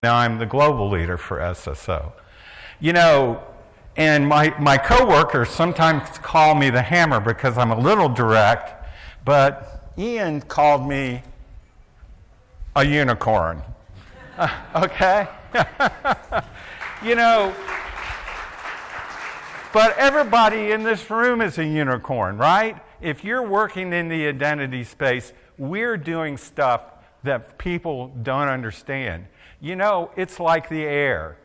Now I'm the global leader for SSO. You know, and my coworkers sometimes call me the hammer because I'm a little direct, but Ian called me a unicorn. Okay? You know, but everybody in this room is a unicorn, right? If you're working in the identity space, we're doing stuff that people don't understand. You know, it's like the air.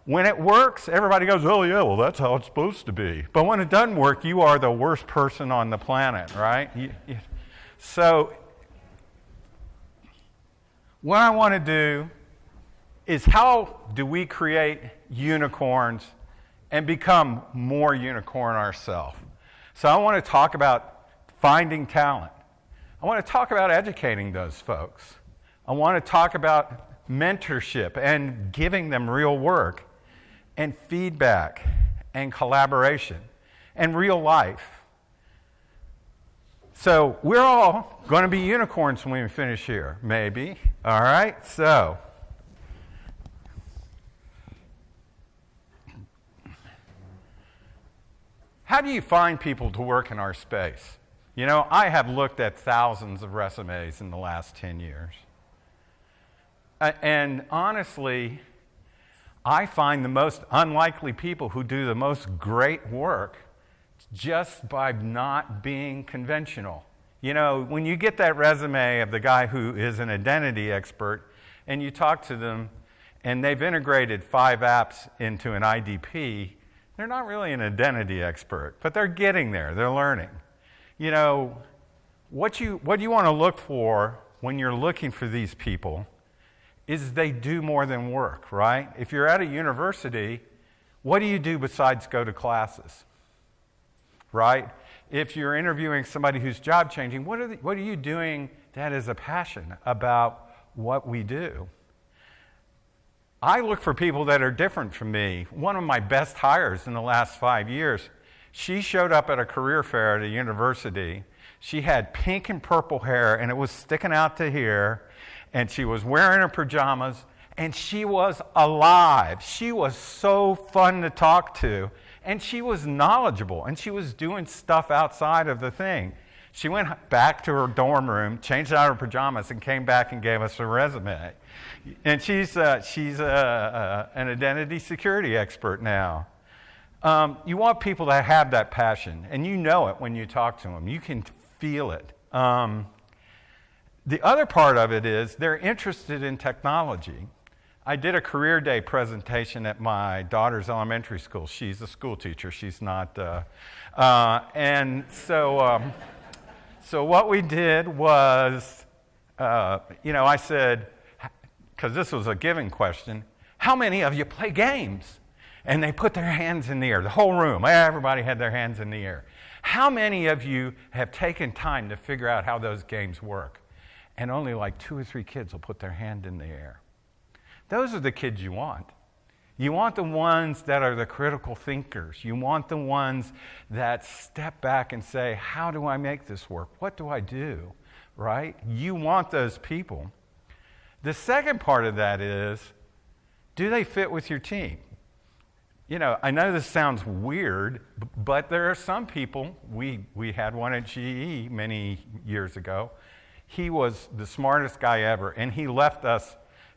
When it works, everybody goes, oh yeah, well that's how it's supposed to be. But when it doesn't work, you are the worst person on the planet, right? So, what I want to do is how do we create unicorns and become more unicorn ourselves? So I want to talk about finding talent. I want to talk about educating those folks. I want to talk about mentorship and giving them real work and feedback and collaboration and real life. So we're all going to be unicorns when we finish here, maybe. All right? So how do you find people to work in our space? You know, I have looked at thousands of resumes in the last 10 years. And honestly, I find the most unlikely people who do the most great work just by not being conventional. You know, when you get that resume of the guy who is an identity expert and you talk to them and they've integrated 5 apps into an IDP, they're not really an identity expert, but they're getting there, they're learning. You know, what do you want to look for when you're looking for these people is they do more than work, right? If you're at a university, what do you do besides go to classes, right? If you're interviewing somebody who's job changing, what are you doing that is a passion about what we do? I look for people that are different from me. One of my best hires in the last 5 years, she showed up at a career fair at a university. She had pink and purple hair, and it was sticking out to here. And she was wearing her pajamas, and she was alive. She was so fun to talk to, and she was knowledgeable, and she was doing stuff outside of the thing. She went back to her dorm room, changed out her pajamas, and came back and gave us her resume. And she's an identity security expert now. You want people that have that passion, and you know it when you talk to them. You can feel it. The other part of it is they're interested in technology. I did a career day presentation at my daughter's elementary school. She's a school teacher. She's not. And so what we did was, I said, because this was a given question, how many of you play games? And they put their hands in the air. The whole room, everybody had their hands in the air. How many of you have taken time to figure out how those games work? And only like 2 or 3 kids will put their hand in the air. Those are the kids you want. You want the ones that are the critical thinkers. You want the ones that step back and say, how do I make this work? What do I do? Right? You want those people. The second part of that is, do they fit with your team? You know, I know this sounds weird, but there are some people, we had one at GE many years ago. He was the smartest guy ever, and he left us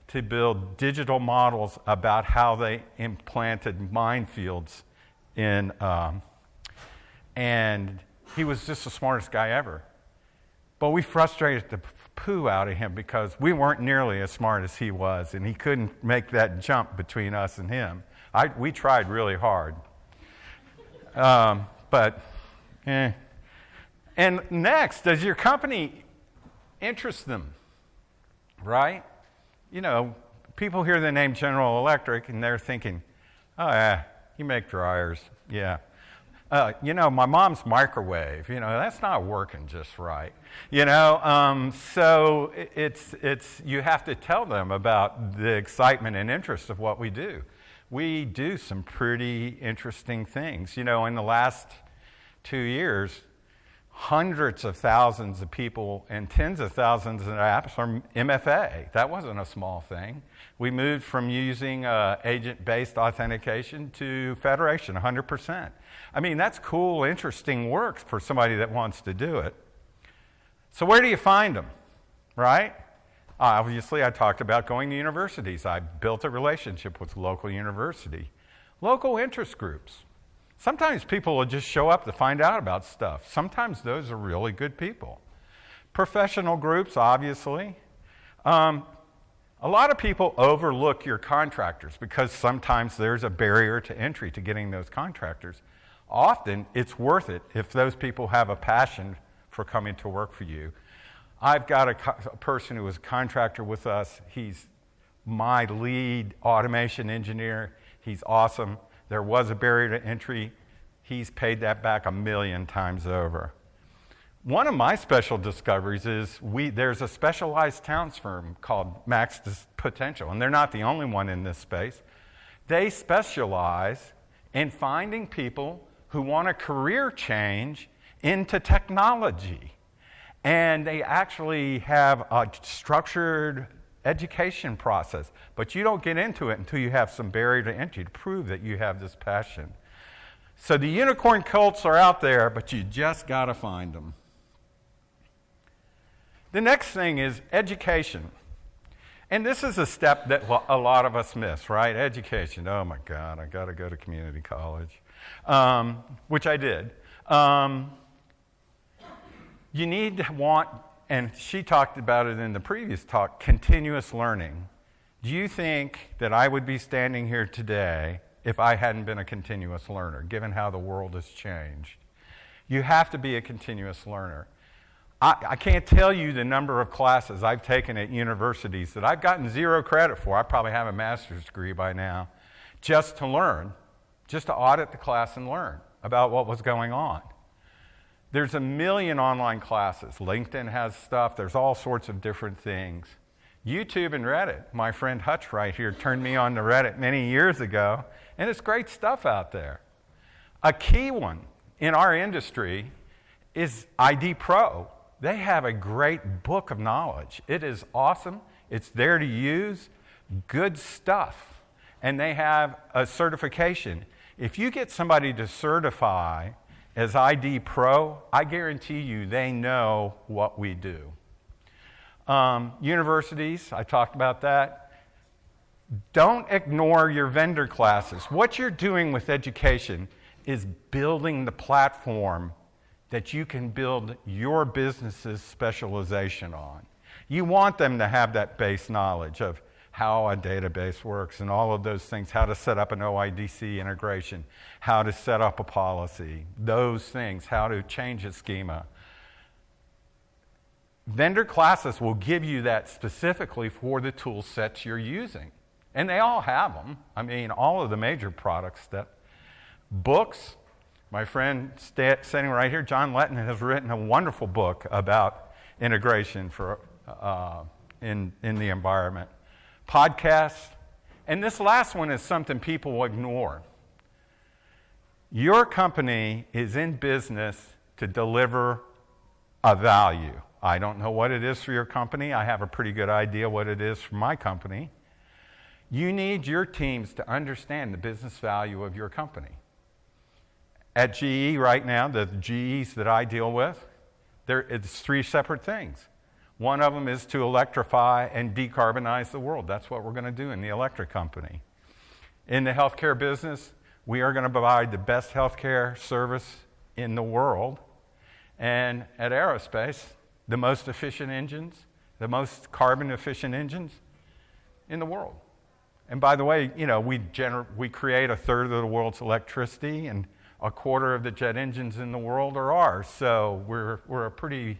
to build digital models about how they implanted minefields in, and he was just the smartest guy ever. But we frustrated the poo out of him because we weren't nearly as smart as he was, and he couldn't make that jump between us and him. We tried really hard. And next, does your company interest them, right? You know, people hear the name General Electric and they're thinking, oh yeah, you make dryers, yeah. My mom's microwave, that's not working just right. So it's you have to tell them about the excitement and interest of what we do. We do some pretty interesting things. In the last 2 years, hundreds of thousands of people and tens of thousands of apps from MFA. That wasn't a small thing. We moved from using agent-based authentication to federation, 100%. I mean, that's cool, interesting work for somebody that wants to do it. So where do you find them, right? Obviously, I talked about going to universities. I built a relationship with local university. Local interest groups. Sometimes people will just show up to find out about stuff. Sometimes those are really good people. Professional groups, obviously. A lot of people overlook your contractors because sometimes there's a barrier to entry to getting those contractors. Often, it's worth it if those people have a passion for coming to work for you. I've got a person who was a contractor with us. He's my lead automation engineer. He's awesome. There was a barrier to entry. He's paid that back 1,000,000 times over. One of my special discoveries is there's a specialized towns firm called Max Potential, and they're not the only one in this space. They specialize in finding people who want a career change into technology. And they actually have a structured education process, but you don't get into it until you have some barrier to entry to prove that you have this passion. So the unicorn cults are out there, but you just got to find them. The next thing is education. And this is a step that a lot of us miss, right? Education. Oh my God, I got to go to community college, which I did. You need to want, and she talked about it in the previous talk, continuous learning. Do you think that I would be standing here today if I hadn't been a continuous learner, given how the world has changed? You have to be a continuous learner. I can't tell you the number of classes I've taken at universities that I've gotten 0 credit for. I probably have a master's degree by now, just to learn, just to audit the class and learn about what was going on. There's 1,000,000 online classes. LinkedIn has stuff. There's all sorts of different things. YouTube and Reddit. My friend Hutch right here turned me on to Reddit many years ago, and it's great stuff out there. A key one in our industry is ID Pro. They have a great book of knowledge. It is awesome. It's there to use. Good stuff. And they have a certification. If you get somebody to certify as ID Pro, I guarantee you they know what we do. Universities, I talked about that. Don't ignore your vendor classes. What you're doing with education is building the platform that you can build your business's specialization on. You want them to have that base knowledge of how a database works and all of those things, how to set up an OIDC integration, how to set up a policy, those things, how to change a schema. Vendor classes will give you that specifically for the tool sets you're using. And they all have them. I mean, all of the major products. Books, my friend sitting right here, John Letton, has written a wonderful book about integration in the environment. Podcasts, and this last one is something people will ignore. Your company is in business to deliver a value. I don't know what it is for your company. I have a pretty good idea what it is for my company. You need your teams to understand the business value of your company. At GE right now, the GEs that I deal with, it's 3 separate things. One of them is to electrify and decarbonize the world. That's what we're going to do in the electric company. In the healthcare business, we are going to provide the best healthcare service in the world. And at aerospace, the most efficient engines, the most carbon efficient engines in the world. And by the way, we create 1/3 of the world's electricity, and 1/4 of the jet engines in the world are ours. So we're a pretty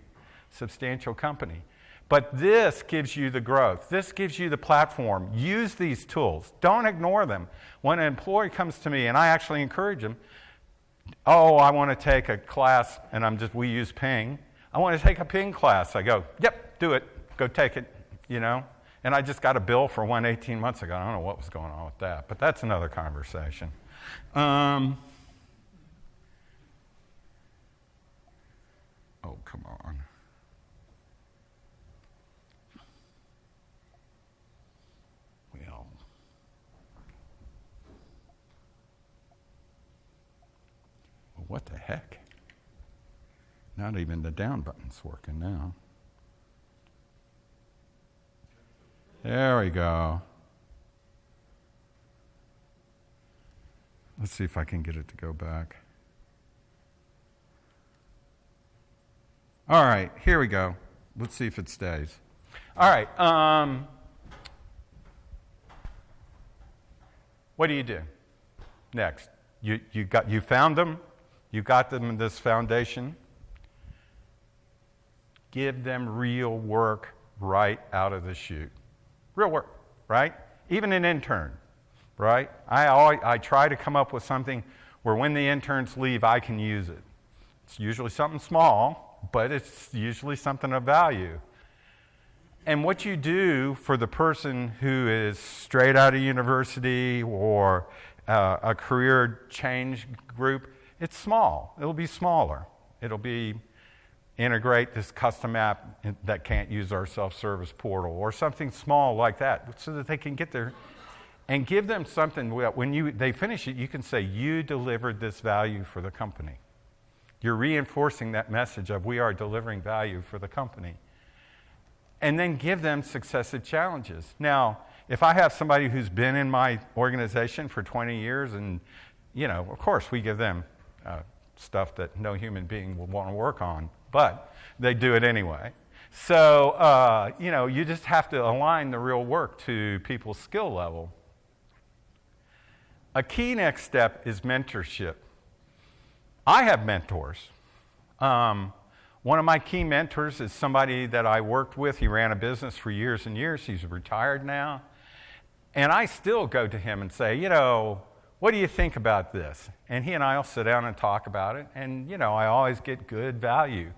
substantial company. But this gives you the growth. This gives you the platform. Use these tools. Don't ignore them. When an employee comes to me, and I actually encourage them, I want to take a class, and we use Ping. I want to take a Ping class. I go, yep, do it. Go take it, And I just got a bill for one 18 months ago. I don't know what was going on with that, but that's another conversation. Oh, come on. Well, what the heck? Not even the down button's working now. There we go. Let's see if I can get it to go back. All right, here we go. Let's see if it stays. All right. What do you do next? You found them. You got them in this foundation. Give them real work right out of the chute. Real work, right? Even an intern, right? I try to come up with something where when the interns leave, I can use it. It's usually something small, but it's usually something of value. And what you do for the person who is straight out of university or a career change group, it's small. It'll be smaller. It'll be integrate this custom app that can't use our self-service portal or something small like that so that they can get there and give them something that when they finish it, you can say, you delivered this value for the company. You're reinforcing that message of we are delivering value for the company. And then give them successive challenges. Now, if I have somebody who's been in my organization for 20 years and, of course we give them stuff that no human being will want to work on, but they do it anyway. So, you just have to align the real work to people's skill level. A key next step is mentorship. I have mentors. One of my key mentors is somebody that I worked with. He ran a business for years and years. He's retired now. And I still go to him and say, what do you think about this? And he and I will sit down and talk about it. And, I always get good value.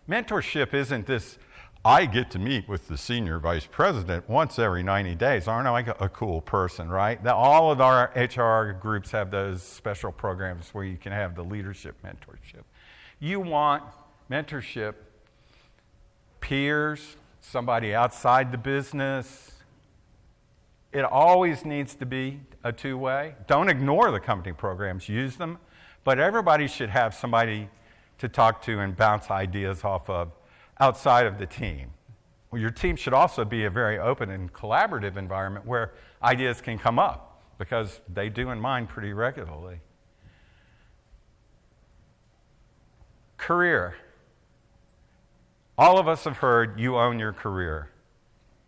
Mentorship isn't this, I get to meet with the senior vice president once every 90 days. Aren't I a cool person, right? All of our HR groups have those special programs where you can have the leadership mentorship. You want mentorship, peers, somebody outside the business. It always needs to be a two-way. Don't ignore the company programs, use them, but everybody should have somebody to talk to and bounce ideas off of outside of the team. Well, your team should also be a very open and collaborative environment where ideas can come up, because they do in mine pretty regularly. Career. All of us have heard you own your career,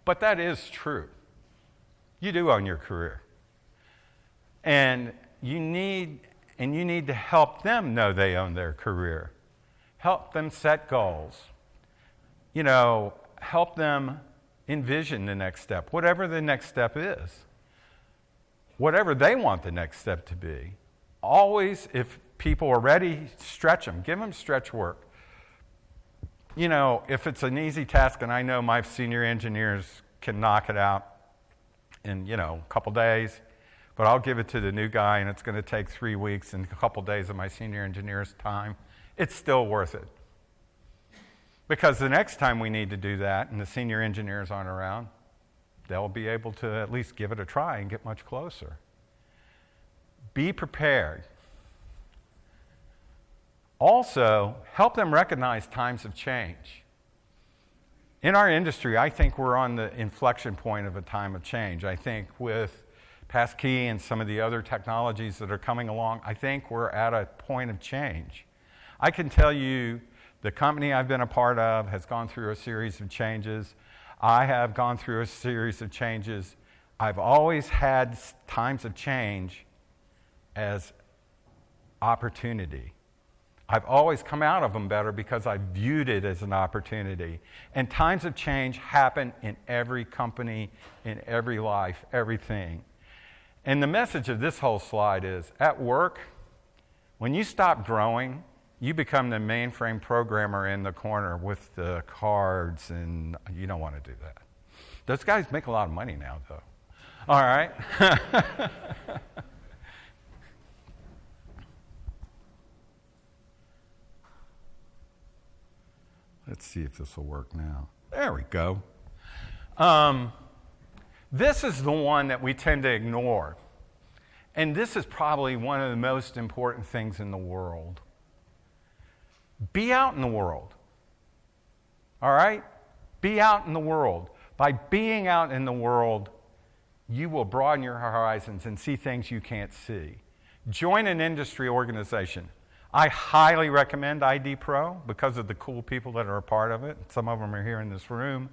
but that is true. You do own your career. And you need to help them know they own their career. Help them set goals. Help them envision the next step, whatever the next step is. Whatever they want the next step to be. Always, if people are ready, stretch them. Give them stretch work. If it's an easy task, and I know my senior engineers can knock it out in, a couple days, but I'll give it to the new guy, and it's going to take 3 weeks and a couple days of my senior engineer's time, it's still worth it. Because the next time we need to do that, and the senior engineers aren't around, they'll be able to at least give it a try and get much closer. Be prepared. Also, help them recognize times of change. In our industry, I think we're on the inflection point of a time of change. I think with Passkey and some of the other technologies that are coming along, I think we're at a point of change. I can tell you the company I've been a part of has gone through a series of changes. I have gone through a series of changes. I've always had times of change as opportunity. I've always come out of them better because I viewed it as an opportunity. And times of change happen in every company, in every life, everything. And the message of this whole slide is, at work, when you stop growing, you become the mainframe programmer in the corner with the cards, and you don't want to do that. Those guys make a lot of money now, though. All right? Let's see if this will work now. There we go. This is the one that we tend to ignore. And this is probably one of the most important things in the world. Be out in the world. All right? Be out in the world. By being out in the world, you will broaden your horizons and see things you can't see. Join an industry organization. I highly recommend ID Pro because of the cool people that are a part of it. Some of them are here in this room.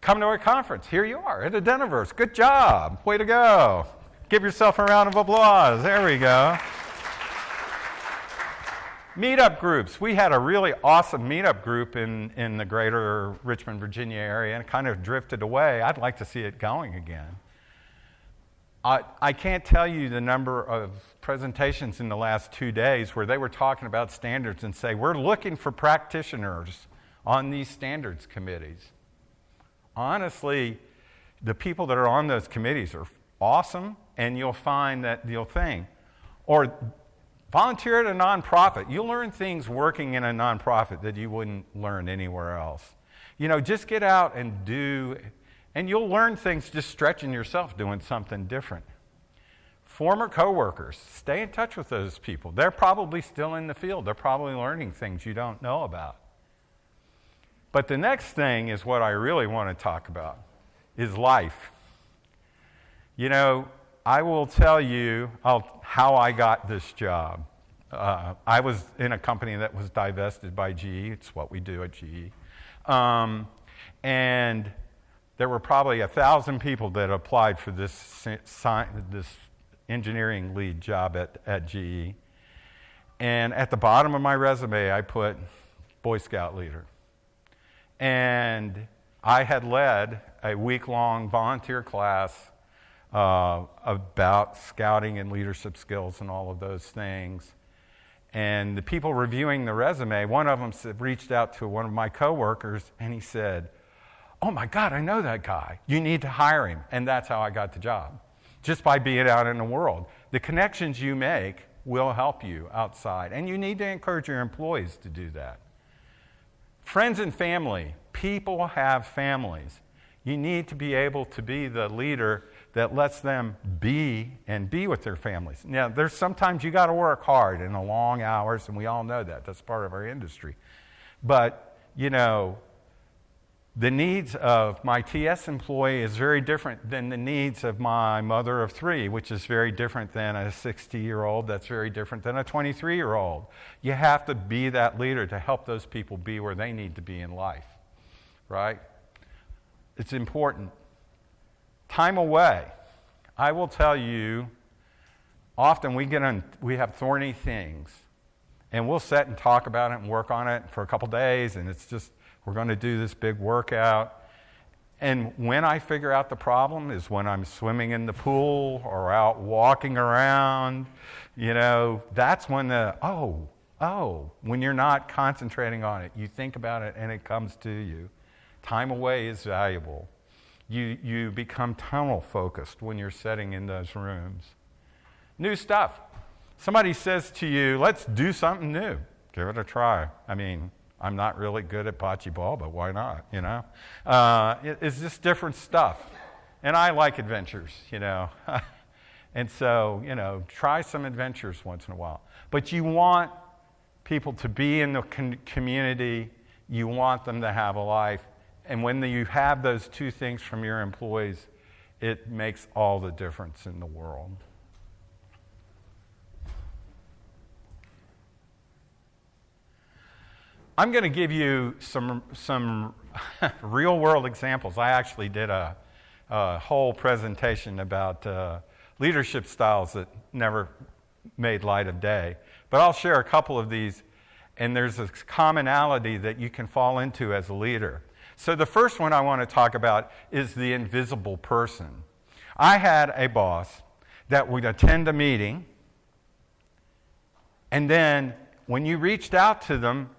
Come to our conference. Here you are at Identiverse. Good job. Way to go. Give yourself a round of applause. There we go. Meetup groups. We had a really awesome meetup group in the greater Richmond, Virginia area, and it kind of drifted away. I'd like to see it going again. I can't tell you the number of presentations in the last 2 days where they were talking about standards and say, we're looking for practitioners on these standards committees. Honestly, the people that are on those committees are awesome, and you'll find that you'll think. Or volunteer at a nonprofit. You'll learn things working in a nonprofit that you wouldn't learn anywhere else. You know, just get out and do, and you'll learn things just stretching yourself, doing something different. Former coworkers, stay in touch with those people. They're probably still in the field. They're probably learning things you don't know about. But the next thing is what I really want to talk about, is life. You know, I will tell you how I got this job. I was in a company that was divested by GE. It's what we do at GE. And there were probably 1,000 people that applied for this engineering lead job at GE. And at the bottom of my resume, I put Boy Scout leader. And I had led a week-long volunteer class about scouting and leadership skills and all of those things. And the people reviewing the resume, one of them reached out to one of my coworkers, and he said, "Oh my God, I know that guy. You need to hire him." And that's how I got the job, just by being out in the world. The connections you make will help you outside, and you need to encourage your employees to do that. Friends and family. People have families. You need to be able to be the leader that lets them be with their families. Now, there's sometimes you got to work hard in the long hours, and we all know that. That's part of our industry. But, you know, the needs of my TS employee is very different than the needs of my mother of 3, which is very different than a 60-year-old. That's very different than a 23-year-old. You have to be that leader to help those people be where they need to be in life, right? It's important. Time away. I will tell you, often we have thorny things, and we'll sit and talk about it and work on it for a couple days, and it's just, we're going to do this big workout. And when I figure out the problem is when I'm swimming in the pool or out walking around. You know, that's when when you're not concentrating on it, you think about it and it comes to you. Time away is valuable. You become tunnel focused when you're sitting in those rooms. New stuff. Somebody says to you, let's do something new. Give it a try. I mean, I'm not really good at bocce ball, but why not, you know? It's just different stuff. And I like adventures, you know. And so, you know, try some adventures once in a while. But you want people to be in the community. You want them to have a life. And when you have those two things from your employees, it makes all the difference in the world. I'm going to give you some real-world examples. I actually did a whole presentation about leadership styles that never made light of day. But I'll share a couple of these, and there's a commonality that you can fall into as a leader. So the first one I want to talk about is the invisible person. I had a boss that would attend a meeting, and then when you reached out to them,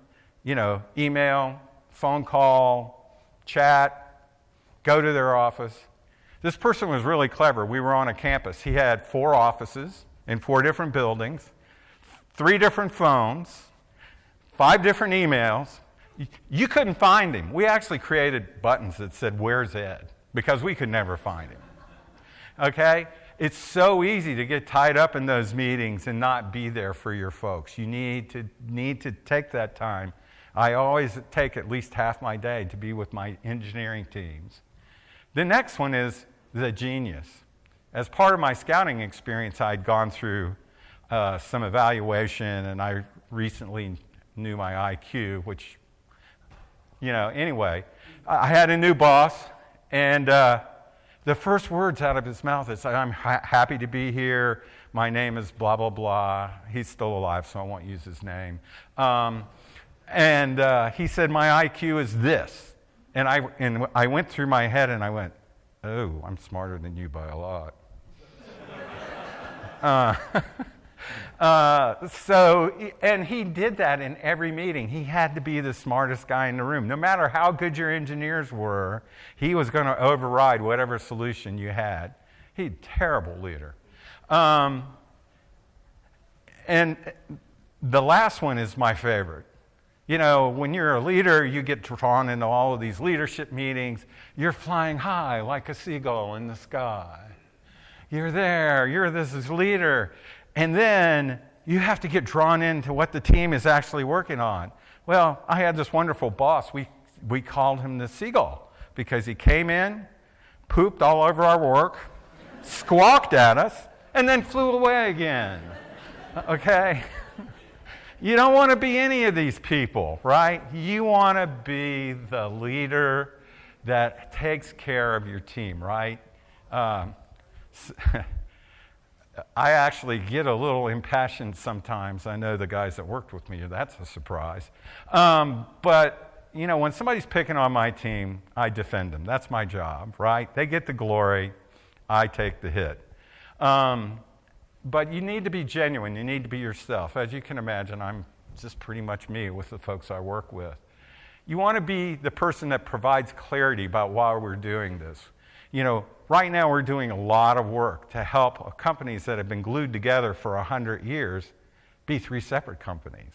you know, email, phone call, chat, go to their office. This person was really clever. We were on a campus. He had 4 offices in 4 different buildings, 3 different phones, 5 different emails, You couldn't find him. We actually created buttons that said, "Where's Ed?" because we could never find him. Okay? It's so easy to get tied up in those meetings and not be there for your folks. You need to take that time. I always take at least half my day to be with my engineering teams. The next one is the genius. As part of my scouting experience, I'd gone through some evaluation, and I recently knew my IQ, which, anyway, I had a new boss, and the first words out of his mouth is, "I'm happy to be here. My name is blah, blah, blah." He's still alive, so I won't use his name. And he said, "My IQ is this." And I went through my head, and I went, "Oh, I'm smarter than you by a lot." And he did that in every meeting. He had to be the smartest guy in the room. No matter how good your engineers were, he was going to override whatever solution you had. He's a terrible leader. And the last one is my favorite. When you're a leader, you get drawn into all of these leadership meetings. You're flying high like a seagull in the sky. You're there. You're this leader. And then you have to get drawn into what the team is actually working on. Well, I had this wonderful boss. We called him the seagull because he came in, pooped all over our work, squawked at us, and then flew away again. Okay? You don't want to be any of these people, right? You want to be the leader that takes care of your team, right? I actually get a little impassioned sometimes. I know the guys that worked with me, that's a surprise. But, when somebody's picking on my team, I defend them. That's my job, right? They get the glory. I take the hit. But you need to be genuine. You need to be yourself. As you can imagine, I'm just pretty much me with the folks I work with. You want to be the person that provides clarity about why we're doing this. Right now we're doing a lot of work to help companies that have been glued together for 100 years be 3 separate companies.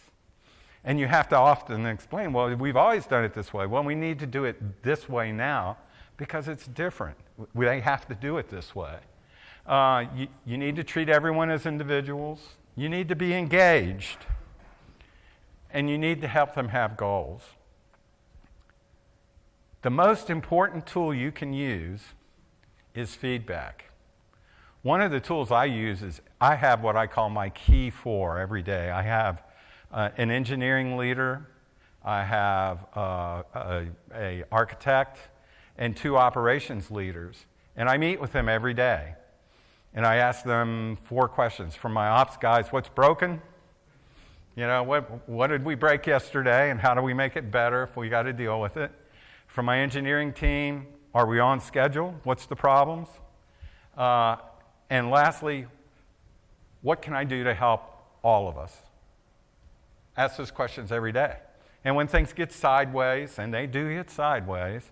And you have to often explain, well, we've always done it this way. Well, we need to do it this way now because it's different. They have to do it this way. You need to treat everyone as individuals. You need to be engaged. And you need to help them have goals. The most important tool you can use is feedback. One of the tools I use is I have what I call my key 4 every day. I have an engineering leader, I have a architect, and 2 operations leaders. And I meet with them every day. And I ask them 4 questions. From my ops guys, what's broken? What did we break yesterday, and how do we make it better if we got to deal with it? From my engineering team, are we on schedule? What's the problems? And lastly, what can I do to help all of us? Ask those questions every day. And when things get sideways, and they do get sideways,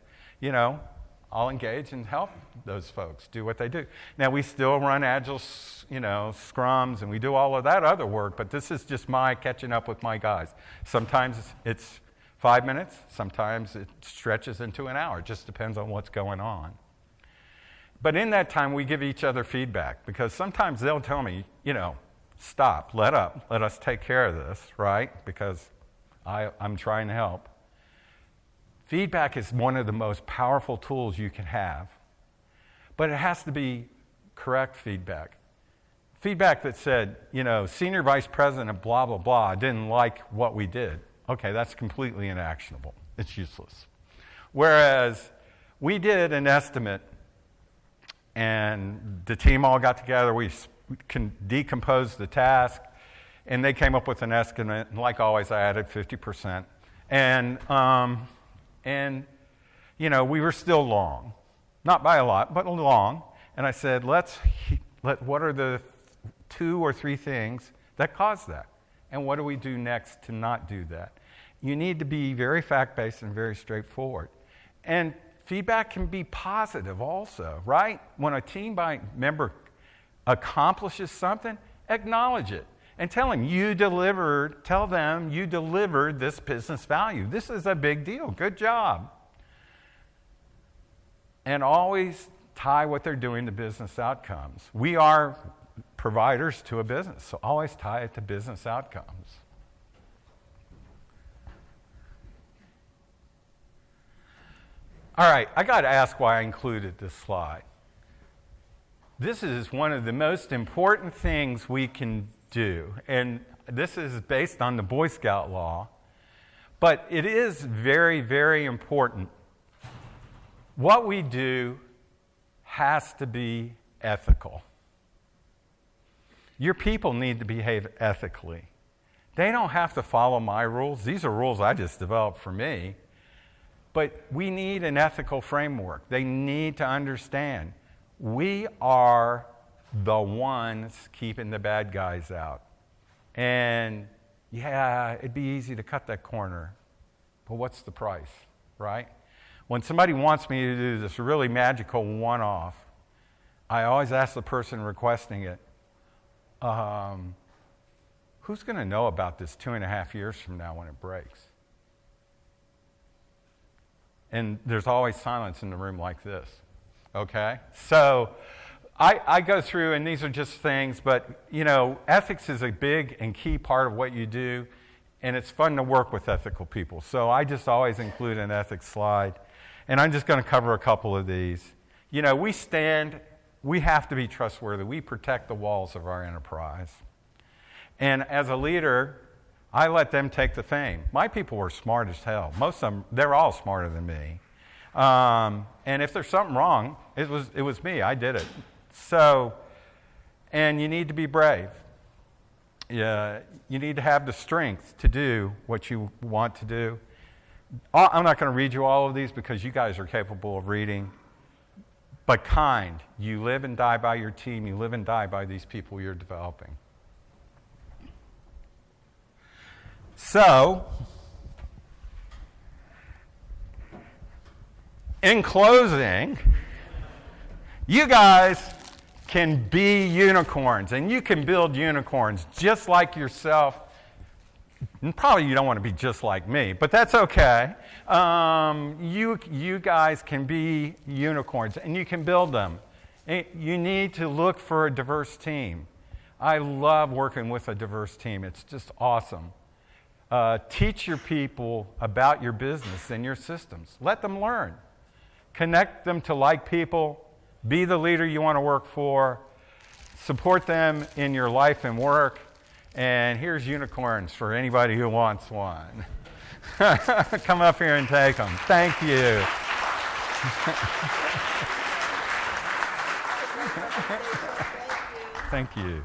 I'll engage and help those folks do what they do. Now, we still run agile, scrums, and we do all of that other work, but this is just my catching up with my guys. Sometimes it's 5 minutes, sometimes it stretches into an hour. It just depends on what's going on. But in that time, we give each other feedback, because sometimes they'll tell me, stop, let up, let us take care of this, right? Because I'm trying to help. Feedback is one of the most powerful tools you can have, but it has to be correct feedback. Feedback that said, senior vice president of blah, blah, blah didn't like what we did. Okay, that's completely inactionable. It's useless. Whereas we did an estimate, and the team all got together, we decomposed the task, and they came up with an estimate, and like always, I added 50%. And we were still long. Not by a lot, but long. And I said, what are the 2 or 3 things that caused that? And what do we do next to not do that? You need to be very fact-based and very straightforward. And feedback can be positive also, right? When a team member accomplishes something, acknowledge it. and tell them you delivered this business value. This is a big deal. Good job. And always tie what they're doing to business outcomes. We are providers to a business, so always tie it to business outcomes. All right, I got to ask why I included this slide. This is one of the most important things we can do, and this is based on the Boy Scout law, but it is very, very important. What we do has to be ethical. Your people need to behave ethically. They don't have to follow my rules. These are rules I just developed for me. But we need an ethical framework. They need to understand we are the ones keeping the bad guys out. And yeah, it'd be easy to cut that corner, but what's the price, right? When somebody wants me to do this really magical one-off, I always ask the person requesting it, who's going to know about this 2.5 years from now when it breaks? And there's always silence in the room like this, okay? So I go through, and these are just things, but, ethics is a big and key part of what you do, and it's fun to work with ethical people. So I just always include an ethics slide, and I'm just going to cover a couple of these. We have to be trustworthy. We protect the walls of our enterprise. And as a leader, I let them take the fame. My people were smart as hell. Most of them, they're all smarter than me. And if there's something wrong, it was me. I did it. So, and you need to be brave. You need to have the strength to do what you want to do. I'm not going to read you all of these because you guys are capable of reading. But kind. You live and die by your team. You live and die by these people you're developing. So, in closing, you guys can be unicorns, and you can build unicorns just like yourself. And probably you don't want to be just like me, but that's okay. You guys can be unicorns, and you can build them. You need to look for a diverse team. I love working with a diverse team. It's just awesome. Teach your people about your business and your systems. Let them learn. Connect them to like people. Be the leader you want to work for. Support them in your life and work. And here's unicorns for anybody who wants one. Come up here and take them. Thank you. Thank you.